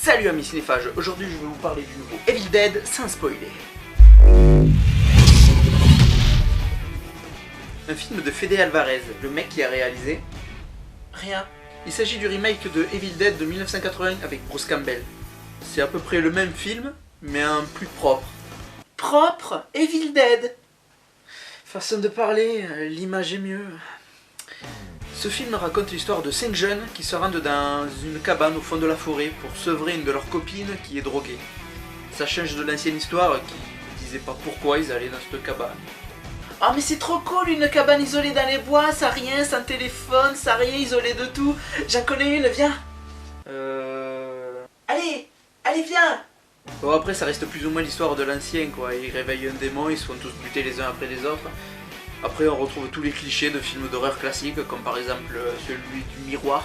Salut amis cinéphages, aujourd'hui je vais vous parler du nouveau Evil Dead sans spoiler. Un film de Fede Alvarez, le mec qui a réalisé... rien. Il s'agit du remake de Evil Dead de 1980 avec Bruce Campbell. C'est à peu près le même film, mais un plus propre. Propre Evil Dead. Façon de parler, l'image est mieux. Ce film raconte l'histoire de 5 jeunes qui se rendent dans une cabane au fond de la forêt pour sevrer une de leurs copines qui est droguée. Ça change de l'ancienne histoire qui disait pas pourquoi ils allaient dans cette cabane. Oh mais c'est trop cool, une cabane isolée dans les bois, ça rien, sans téléphone, ça rien, isolé de tout. J'en connais une, viens. Allez, viens. Bon après ça reste plus ou moins l'histoire de l'ancien quoi, ils réveillent un démon, ils se font tous buter les uns après les autres. Après on retrouve tous les clichés de films d'horreur classiques, comme par exemple celui du miroir.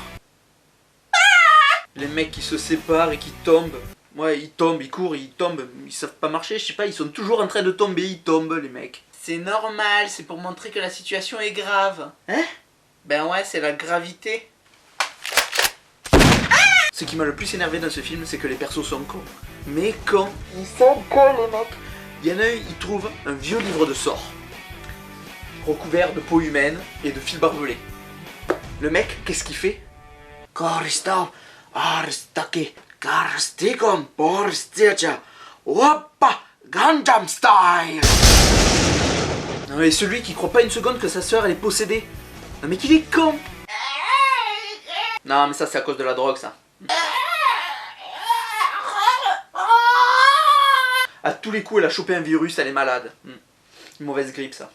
Les mecs qui se séparent et qui tombent. Ouais, ils tombent, ils courent, ils tombent, ils savent pas marcher, je sais pas, ils sont toujours en train de tomber, ils tombent les mecs. C'est normal, c'est pour montrer que la situation est grave. Hein? Ben ouais, c'est la gravité. Ce qui m'a le plus énervé dans ce film, c'est que les persos sont cons. Mais cons. Ils sont cons les mecs. Il y en a un, il trouve un vieux livre de sorts, recouvert de peau humaine et de fils barbelés. Le mec, qu'est-ce qu'il fait? Corista, arstake, karstikon, porstiacha, wappa, Gangnam Style. Non mais celui qui croit pas une seconde que sa sœur elle est possédée. Non mais qu'il est con. Non mais ça c'est à cause de la drogue ça. À tous les coups elle a chopé un virus, elle est malade. Une mauvaise grippe ça.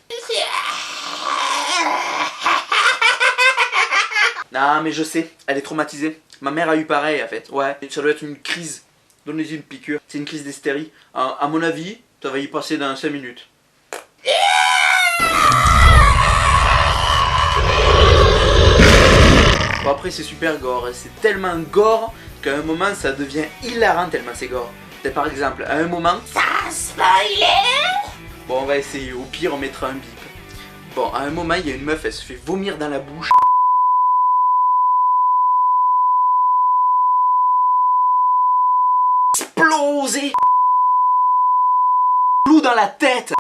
Non mais je sais, elle est traumatisée. Ma mère a eu pareil en fait. Ouais, ça doit être une crise. Donnez-y une piqûre. C'est une crise d'hystérie. À mon avis, ça va y passer dans 5 minutes. Bon après c'est super gore, c'est tellement gore qu'à un moment ça devient hilarant tellement c'est gore. C'est par exemple, à un moment... Sans spoiler. Bon on va essayer, au pire on mettra un bip. Bon à un moment il y a une meuf, elle se fait vomir dans la bouche. Exploser. Clou dans la tête.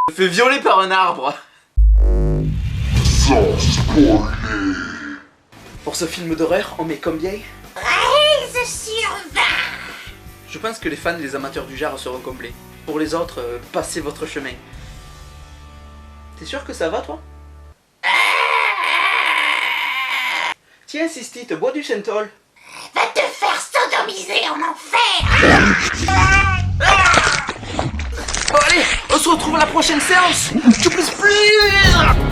Elle se fait violer par un arbre. Sans spoiler. Pour ce film d'horreur, on met combien? 13/20. Je pense que les fans et les amateurs du genre seront comblés. Pour les autres, passez votre chemin. T'es sûr que ça va toi? Tiens Sistite, bois du Centol. Va te faire sodomiser en enfer. Bon allez, on se retrouve à la prochaine séance. Please.